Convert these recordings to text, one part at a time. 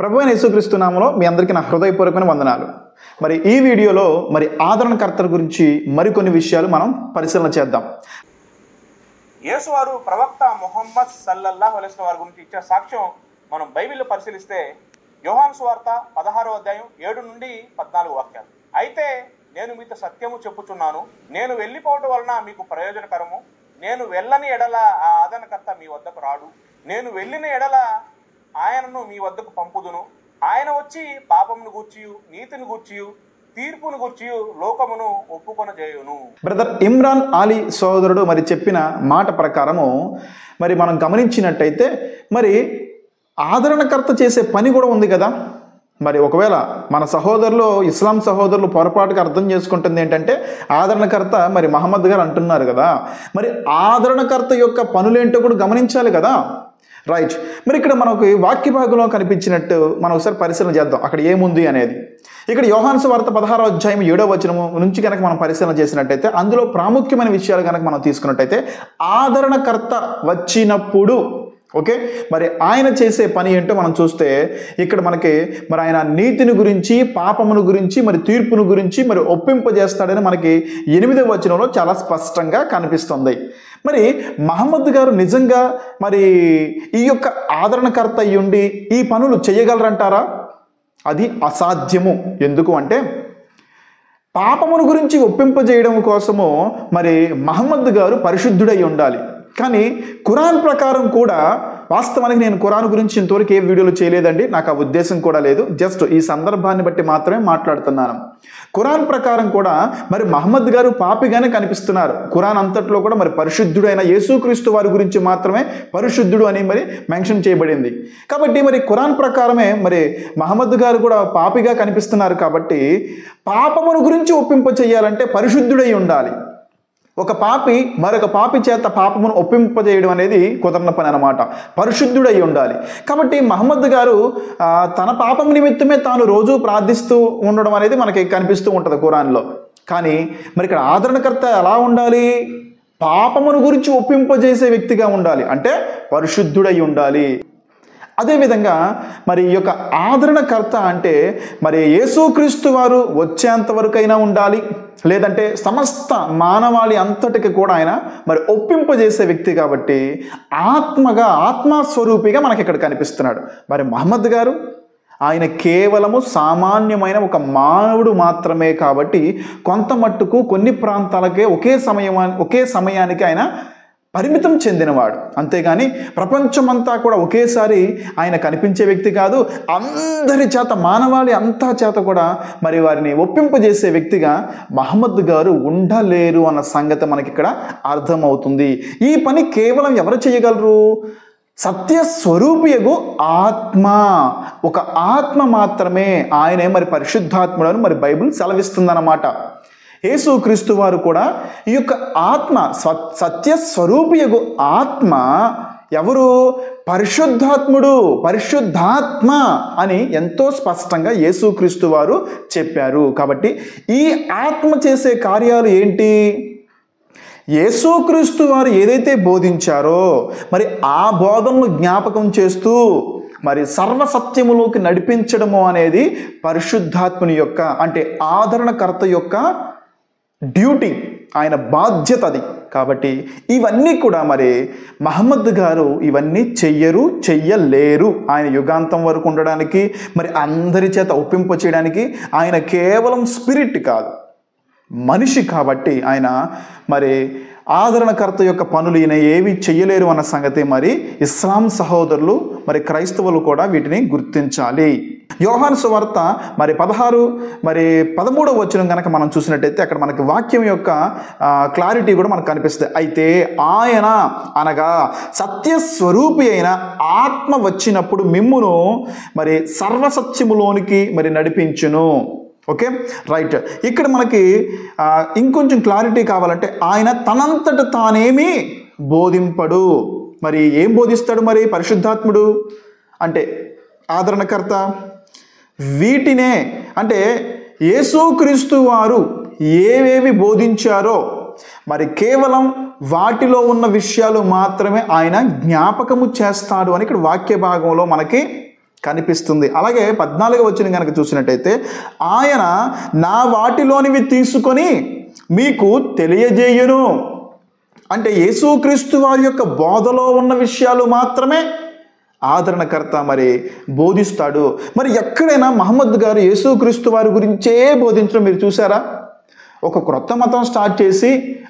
ప్రభువైన యేసుక్రీస్తు నామములో మీ అందరికీ నా హృదయపూర్వకమైన వందనాలు. మరి ఈ వీడియోలో ఆదరణకర్తల గురించి మరికొన్ని విషయాలు మనం పరిశీలన చేద్దాం. యేసు వారు ప్రవక్త ముహమ్మద్ సల్లల్లాహు అలైహి వసల్లం వారి గురించి ఇచ్చిన సాక్ష్యం మనం బైబిల్లో పరిశీలిస్తే యోహాను సువార్త 16వ అధ్యాయం 7 నుండి 14 వాక్యాలు. అయితే నేను మీతో సత్యము చెప్పుచున్నాను, నేను వెళ్ళిపోవడం వలన మీకు ప్రయోజనకరము. నేను వెళ్ళని ఎడల ఆ ఆదరణకర్త మీ వద్దకు రాడు. నేను వెళ్ళిన ఎడల ఆయనను మీ వద్దకు పంపుదును. ఆయన వచ్చి పాపమును గూర్చియు నీతిని గూర్చియు తీర్పును గూర్చియు లోకమును ఒప్పుకొనజేయును. బ్రదర్ ఇమ్రాన్ అలీ సోదరుడు చెప్పిన మాట ప్రకారము మనం గమనించినట్టయితే ఆదరణకర్త చేసే పని కూడా ఉంది కదా. ఒకవేళ మన సహోదరులు ఇస్లాం సహోదరులు పొరపాటుగా అర్థం చేసుకుంటుంది ఏంటంటే ఆదరణకర్త మహమ్మద్ గారు అంటున్నారు కదా, ఆదరణకర్త యొక్క పనులేంటో కూడా గమనించాలి కదా. రైట్. ఇక్కడ మనకు వాక్య భాగంలో కనిపించినట్టు మనం ఒకసారి పరిశీలన చేద్దాం అక్కడ ఏముంది అనేది. ఇక్కడ యోహాను సువార్త 16వ అధ్యాయం 7వ వచనం నుంచి కనుక మనం పరిశీలన చేసినట్టయితే అందులో ప్రాముఖ్యమైన విషయాలు కనుక మనం తీసుకున్నట్టయితే ఆదరణకర్త వచ్చినప్పుడు ఆయన చేసే పని ఏంటో మనం చూస్తే ఇక్కడ మనకి ఆయన నీతిని గురించి పాపమును గురించి తీర్పును గురించి ఒప్పింపజేస్తాడని మనకి 8వ వచనంలో చాలా స్పష్టంగా కనిపిస్తుంది. మహమ్మద్ గారు నిజంగా ఈ యొక్క ఆదరణకర్త అయ్యుండి ఈ పనులు చేయగలరంటారా? అది అసాధ్యము. ఎందుకు అంటే పాపమును గురించి ఒప్పింపజేయడం కోసము మహమ్మద్ గారు పరిశుద్ధుడై ఉండాలి. కానీ ఖురాన్ ప్రకారం కూడా వాస్తవానికి నేను ఖురాన్ గురించి ఇంతవరకు ఏ వీడియోలు చేయలేదండి, నాకు ఆ ఉద్దేశం కూడా లేదు. జస్ట్ ఈ సందర్భాన్ని బట్టి మాత్రమే మాట్లాడుతున్నాను. ఖురాన్ ప్రకారం కూడా మహమ్మద్ గారు పాపిగానే కనిపిస్తున్నారు. ఖురాన్ అంతట్లో కూడా పరిశుద్ధుడైన యేసుక్రీస్తు వారి గురించి మాత్రమే పరిశుద్ధుడు అని మెన్షన్ చేయబడింది. కాబట్టి ఖురాన్ ప్రకారమే మహమ్మద్ గారు కూడా పాపిగా కనిపిస్తున్నారు. కాబట్టి పాపమును గురించి ఒప్పింప చేయాలంటే పరిశుద్ధుడై ఉండాలి. ఒక పాపి మరొక పాపి చేత పాపమును ఒప్పింపజేయడం అనేది కుదరని పని అన్నమాట. పరిశుద్ధుడై ఉండాలి. కాబట్టి మహమ్మద్ గారు తన పాపం నిమిత్తమే తాను రోజు ప్రార్థిస్తూ ఉండడం అనేది మనకి కనిపిస్తూ ఉంటుంది ఖురాన్లో. కానీ ఇక్కడ ఆదరణకర్త ఎలా ఉండాలి? పాపమును గురించి ఒప్పింపజేసే వ్యక్తిగా ఉండాలి, అంటే పరిశుద్ధుడై ఉండాలి. అదేవిధంగా ఈ యొక్క ఆదరణకర్త అంటే యేసుక్రీస్తు వారు వచ్చేంత వరకైనా ఉండాలి, లేదంటే సమస్త మానవాళి అంతటికి కూడా ఆయన ఒప్పింపజేసే వ్యక్తి. కాబట్టి ఆత్మస్వరూపిగా మనకి ఇక్కడ కనిపిస్తున్నాడు. మహమ్మద్ గారు ఆయన కేవలము సామాన్యమైన ఒక మానవుడు మాత్రమే. కాబట్టి కొంత మట్టుకు కొన్ని ప్రాంతాలకే ఒకే సమయానికి ఆయన పరిమితం చెందినవాడు. అంతేగాని ప్రపంచమంతా కూడా ఒకేసారి ఆయన కనిపించే వ్యక్తి కాదు. అందరి చేత మానవాళి అంతా చేత కూడా వారిని ఒప్పింపజేసే వ్యక్తిగా మహమ్మద్ గారు ఉండలేరు అన్న సంగతి మనకి ఇక్కడ అర్థమవుతుంది. ఈ పని కేవలం ఎవరు చేయగలరు? సత్యస్వరూపియగు ఆత్మ, ఒక ఆత్మ మాత్రమే. ఆయనే పరిశుద్ధాత్ముడు అని బైబిల్ సెలవిస్తుందన్నమాట. యేసుక్రీస్తు వారు కూడా ఈ యొక్క ఆత్మ సత్యస్వరూపియగు ఆత్మ ఎవరు? పరిశుద్ధాత్ముడు, పరిశుద్ధాత్మ అని ఎంతో స్పష్టంగా యేసుక్రీస్తు వారు చెప్పారు. కాబట్టి ఈ ఆత్మ చేసే కార్యాలు ఏంటి? యేసుక్రీస్తు వారు ఏదైతే బోధించారో ఆ బోధనను జ్ఞాపకం చేస్తూ సర్వసత్యములోకి నడిపించడము అనేది పరిశుద్ధాత్ముని యొక్క, అంటే ఆదరణకర్త యొక్క డ్యూటీ, ఆయన బాధ్యత అది. కాబట్టి ఇవన్నీ కూడా మహమ్మద్ గారు ఇవన్నీ చెయ్యలేరు. ఆయన యుగాంతం వరకు ఉండడానికి అందరి చేత ఒప్పింప చేయడానికి ఆయన కేవలం స్పిరిట్ కాదు, మనిషి. కాబట్టి ఆయన ఆదరణకర్త యొక్క పనులు ఈయన ఏవి చెయ్యలేరు అన్న సంగతి ఇస్లాం సహోదరులు క్రైస్తవులు కూడా వీటిని గుర్తించాలి. యోహాను సువార్త 16 13వ వచనం కనుక మనం చూసినట్టయితే అక్కడ మనకి వాక్యం యొక్క క్లారిటీ కూడా మనకు కనిపిస్తుంది. అయితే ఆయన అనగా సత్యస్వరూపి అయిన ఆత్మ వచ్చినప్పుడు మిమ్మును సర్వసత్యములోనికి నడిపించును. Okay, right. ఇక్కడ మనకి ఇంకొంచెం క్లారిటీ కావాలంటే ఆయన తనంతట తానేమి బోధింపడు. ఏం బోధిస్తాడు పరిశుద్ధాత్ముడు అంటే ఆదరణకర్త? వీటినే, అంటే యేసుక్రీస్తు వారు ఏవేవి బోధించారో కేవలం వాటిలో ఉన్న విషయాలు మాత్రమే ఆయన జ్ఞాపకము చేస్తాడు అని ఇక్కడ వాక్య భాగంలో మనకి కనిపిస్తుంది. అలాగే 14వ వచనం కనుక చూసినట్టయితే, ఆయన నా వాటిలోనివి తీసుకొని మీకు తెలియజేయును. అంటే యేసుక్రీస్తు వారి యొక్క బోధలో ఉన్న విషయాలు మాత్రమే ఆదరణకర్త మరి బోధిస్తాడు. మరి ఎక్కడైనా మహమ్మద్ గారు యేసుక్రీస్తు వారి గురించే బోధించడం మీరు చూసారా? ఒక క్రొత్త మతం స్టార్ట్ చేసి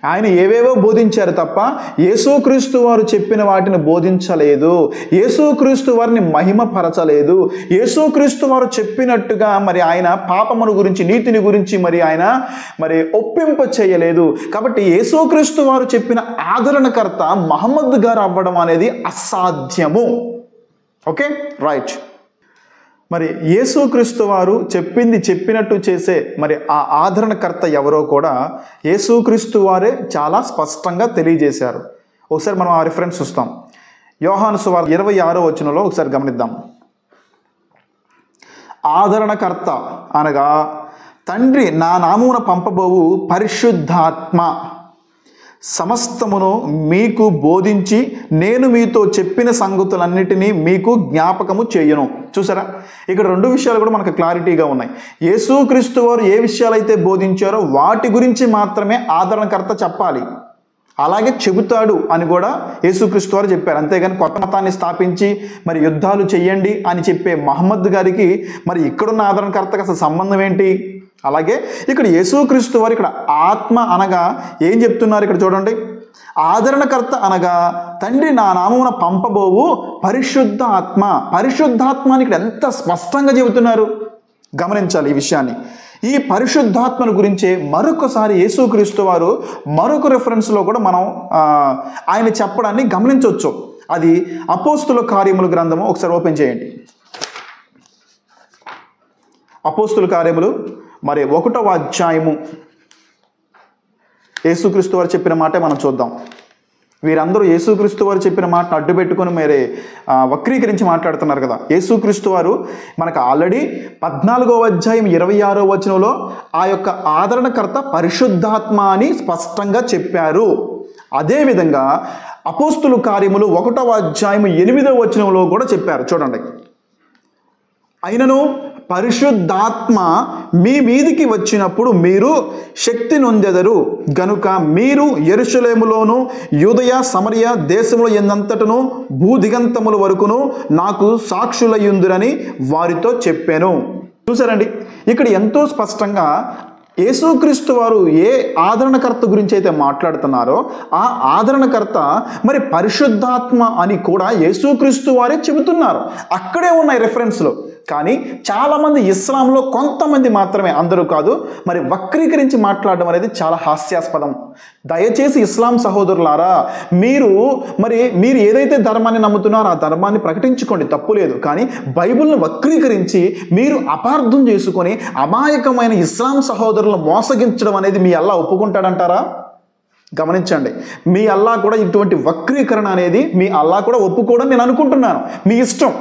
ఆయన ఏవేవో బోధించారు తప్ప యేసుక్రీస్తు వారు చెప్పిన వాటిని బోధించలేదు. యేసుక్రీస్తు వారిని మహిమపరచలేదు. యేసుక్రీస్తు వారు చెప్పినట్టుగా మరి ఆయన పాపమును గురించి, నీతిని గురించి మరి ఆయన మరి ఒప్పింప చేయలేదు. కాబట్టి యేసుక్రీస్తు వారు చెప్పిన ఆదరణకర్త మహమ్మద్ గారు అవ్వడం అనేది అసాధ్యము. Okay, right. మరి యేసుక్రీస్తు వారు చెప్పింది చెప్పినట్టు చేసే మరి ఆ ఆదరణకర్త ఎవరో కూడా యేసుక్రీస్తు వారే చాలా స్పష్టంగా తెలియజేశారు. ఒకసారి మనం ఆ రిఫరెన్స్ చూస్తాం. యోహాను సువార్త 26వ వచనంలో ఒకసారి గమనిద్దాం. ఆదరణకర్త అనగా తండ్రి నా నామమున పంపబోవు పరిశుద్ధాత్మ సమస్తమును మీకు బోధించి నేను మీతో చెప్పిన సంగతులన్నిటినీ మీకు జ్ఞాపకము చేయను. చూసారా, ఇక్కడ రెండు విషయాలు కూడా మనకు క్లారిటీగా ఉన్నాయి. యేసుక్రీస్తు వారు ఏ విషయాలైతే బోధించారో వాటి గురించి మాత్రమే ఆదరణకర్త చెప్పాలి, అలాగే చెబుతాడు అని కూడా యేసుక్రీస్తు వారు చెప్పారు. అంతేగాని కొత్త మతాన్ని స్థాపించి మరి యుద్ధాలు చెయ్యండి అని చెప్పే మహమ్మద్ గారికి మరి ఇక్కడున్న ఆదరణకర్తకు అసలు సంబంధం ఏంటి? అలాగే ఇక్కడ యేసుక్రీస్తు వారు ఇక్కడ ఆత్మ అనగా ఏం చెప్తున్నారు? ఇక్కడ చూడండి, ఆదరణకర్త అనగా తండ్రి నా నామమున పంపబోవు పరిశుద్ధ ఆత్మ. పరిశుద్ధాత్మని ఇక్కడ ఎంత స్పష్టంగా చెబుతున్నారు, గమనించాలి ఈ విషయాన్ని. ఈ పరిశుద్ధాత్మను గురించే మరొకసారి యేసుక్రీస్తు వారు మరొక రెఫరెన్స్లో కూడా మనం ఆయన చెప్పడాన్ని గమనించవచ్చు. అది అపోస్తుల కార్యముల గ్రంథము ఒకసారి ఓపెన్ చేయండి. అపోస్తుల కార్యములు మరి 1వ అధ్యాయము యేసుక్రీస్తు వారు చెప్పిన మాటే మనం చూద్దాం. వీరందరూ యేసుక్రీస్తు వారు చెప్పిన మాటను అడ్డు పెట్టుకొని మరి వక్రీకరించి మాట్లాడుతున్నారు కదా. యేసుక్రీస్తు వారు మనకు ఆల్రెడీ 14వ అధ్యాయం 26వ వచనంలో ఆ యొక్క ఆదరణకర్త పరిశుద్ధాత్మ అని స్పష్టంగా చెప్పారు. అదేవిధంగా అపోస్తుల కార్యములు 1వ అధ్యాయం 8వ వచనంలో కూడా చెప్పారు. చూడండి, అయినను పరిశుద్ధాత్మ మీ మీదికి వచ్చినప్పుడు మీరు శక్తి నొందెదరు గనుక మీరు యెరూషలేములోను యూదయ సమరయ దేశముల ఎందంతటను భూదిగంతముల వరకును నాకు సాక్షులయ్యుందురని వారితో చెప్పాను. చూసారండి, ఇక్కడ ఎంతో స్పష్టంగా యేసుక్రీస్తు వారు ఏ ఆదరణకర్త గురించి అయితే మాట్లాడుతున్నారో ఆ ఆదరణకర్త మరి పరిశుద్ధాత్మ అని కూడా యేసుక్రీస్తు వారే చెబుతున్నారు. అక్కడే ఉన్నాయి రెఫరెన్స్లు. కానీ చాలామంది ఇస్లాంలో కొంతమంది మాత్రమే, అందరూ కాదు, మరి వక్రీకరించి మాట్లాడడం అనేది చాలా హాస్యాస్పదం. దయచేసి ఇస్లాం సహోదరులారా, మీరు ఏదైతే ధర్మాన్ని నమ్ముతున్నారో ఆ ధర్మాన్ని ప్రకటించుకోండి, తప్పు లేదు. కానీ బైబిల్ను వక్రీకరించి మీరు అపార్థం చేసుకొని అమాయకమైన ఇస్లాం సహోదరులను మోసగించడం అనేది మీ అల్లా ఒప్పుకుంటాడంటారా? గమనించండి, మీ అల్లా కూడా ఇటువంటి వక్రీకరణ అనేది మీ అల్లా కూడా ఒప్పుకోవడం నేను అనుకుంటున్నాను. మీ ఇష్టం.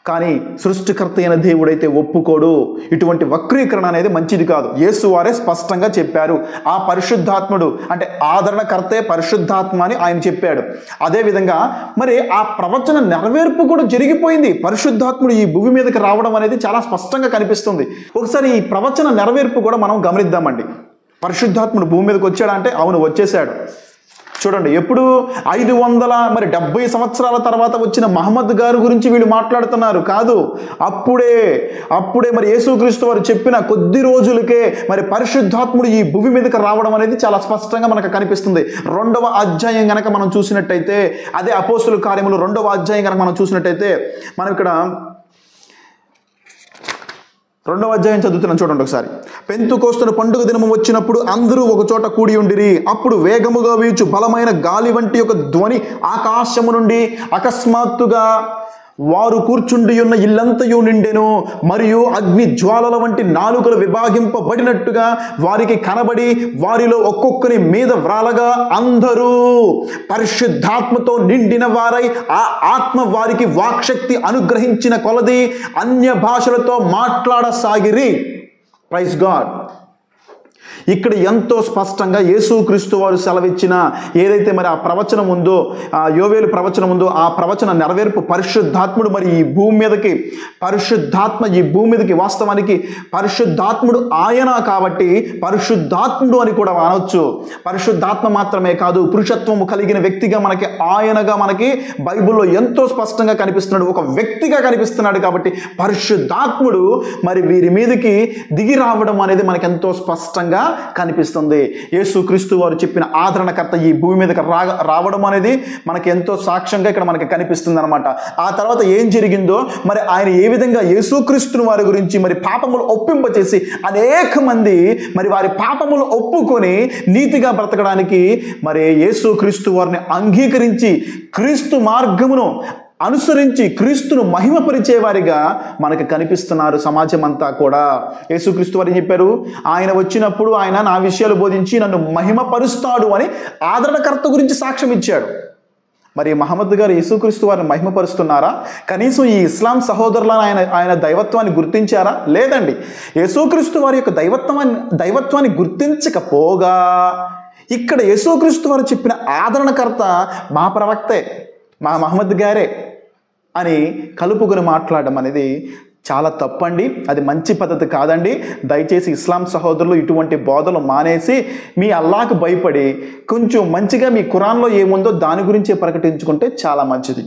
కానీ సృష్టికర్త అయిన దేవుడైతే ఒప్పుకోడు. ఇటువంటి వక్రీకరణ అనేది మంచిది కాదు. యేసు వారే స్పష్టంగా చెప్పారు. ఆ పరిశుద్ధాత్ముడు అంటే ఆదరణకర్తే పరిశుద్ధాత్మ అని ఆయన చెప్పాడు. అదేవిధంగా మరి ఆ ప్రవచన నెరవేర్పు కూడా జరిగిపోయింది. పరిశుద్ధాత్ముడు ఈ భూమి మీదకి రావడం అనేది చాలా స్పష్టంగా కనిపిస్తుంది. ఒకసారి ఈ ప్రవచన నెరవేర్పు కూడా మనం గమనిద్దామండి. పరిశుద్ధాత్ముడు భూమి మీదకి వచ్చాడంటే అవును, వచ్చేసాడు. చూడండి, ఎప్పుడు 570 సంవత్సరాల తర్వాత వచ్చిన మహమ్మద్ గారు గురించి వీళ్ళు మాట్లాడుతున్నారు కాదు. అప్పుడే మరి యేసుక్రీస్తు వారు చెప్పిన కొద్ది రోజులకే మరి పరిశుద్ధాత్ముడు ఈ భూమి మీదకి రావడం అనేది చాలా స్పష్టంగా మనకు కనిపిస్తుంది. 2వ అధ్యాయం గనక మనం చూసినట్టయితే, అదే అపోస్తుల కార్యములు 2వ అధ్యాయం గనక మనం చూసినట్టయితే, మనం ఇక్కడ 2వ అధ్యాయం చదువుతున్నాం. చూడండి ఒకసారి. పెంతుకోస్తున్న పండుగ దినము వచ్చినప్పుడు అందరూ ఒక చోట కూడి ఉండిరి. అప్పుడు వేగముగా వీచు బలమైన గాలి వంటి ఒక ధ్వని ఆకాశము నుండి అకస్మాత్తుగా వారు కూర్చుండి ఉన్న ఇల్లంతయు నిండెను. మరియు అగ్ని జ్వాలల వంటి నాలుకలు విభాగింపబడినట్టుగా వారికి కనబడి వారిలో ఒక్కొక్కరి మీద వ్రాలగా అందరూ పరిశుద్ధాత్మతో నిండిన వారై ఆ ఆత్మ వారికి వాక్శక్తి అనుగ్రహించిన కొలది అన్య భాషలతో మాట్లాడసాగిరి. Praise God. ఇక్కడ ఎంతో స్పష్టంగా యేసుక్రీస్తు వారు సెలవిచ్చిన ఏదైతే మరి ఆ ప్రవచనం ఉందో, ఆ యోవేలు ప్రవచనం ఉందో, ఆ ప్రవచన నెరవేర్పు పరిశుద్ధాత్ముడు మరి ఈ భూమి మీదకి, పరిశుద్ధాత్మ ఈ భూమి మీదకి, వాస్తవానికి పరిశుద్ధాత్ముడు ఆయన కాబట్టి పరిశుద్ధాత్ముడు అని కూడా అనవచ్చు. పరిశుద్ధాత్మ మాత్రమే కాదు, పురుషత్వము కలిగిన వ్యక్తిగా మనకి ఆయనగా మనకి బైబిల్లో ఎంతో స్పష్టంగా కనిపిస్తున్నాడు, ఒక వ్యక్తిగా కనిపిస్తున్నాడు. కాబట్టి పరిశుద్ధాత్ముడు మరి వీరి మీదకి దిగి రావడం అనేది మనకి ఎంతో స్పష్టంగా కనిపిస్తుంది. యేసుక్రీస్తు వారు చెప్పిన ఆదరణకర్త ఈ భూమి మీదకి రావడం అనేది మనకి ఎంతో సాక్ష్యంగా ఇక్కడ మనకి కనిపిస్తుంది అనమాట. ఆ తర్వాత ఏం జరిగిందో, మరి ఆయన ఏ విధంగా యేసుక్రీస్తుని వారి గురించి మరి పాపములు ఒప్పింపచేసి అనేక మంది మరి వారి పాపములు ఒప్పుకొని నీతిగా బ్రతకడానికి మరి యేసుక్రీస్తు వారిని అంగీకరించి క్రీస్తు మార్గమును అనుసరించి క్రీస్తును మహిమపరిచే వారిగా మనకు కనిపిస్తున్నారు సమాజం అంతా కూడా. యేసుక్రీస్తు వారు చెప్పారు, ఆయన వచ్చినప్పుడు ఆయన నా విషయాలు బోధించి నన్ను మహిమపరుస్తాడు అని ఆదరణకర్త గురించి సాక్ష్యం ఇచ్చాడు. మరి మహమ్మద్ గారు యేసుక్రీస్తు వారిని మహిమపరుస్తున్నారా? కనీసం ఈ ఇస్లాం సహోదరులను ఆయన దైవత్వాన్ని గుర్తించారా? లేదండి. యేసుక్రీస్తు వారి యొక్క దైవత్వాన్ని గుర్తించకపోగా ఇక్కడ యేసుక్రీస్తు వారు చెప్పిన ఆదరణకర్త మా ప్రవక్తే, మా మహమ్మద్ గారే అని కలుపుకొని మాట్లాడడం అనేది చాలా తప్పండి. అది మంచి పద్ధతి కాదండి. దయచేసి ఇస్లాం సహోదరులు ఇటువంటి బోధలు మానేసి మీ అల్లాహ్కు భయపడి కొంచెం మంచిగా మీ ఖురాన్లో ఏముందో దాని గురించే ప్రకటించుకుంటే చాలా మంచిది.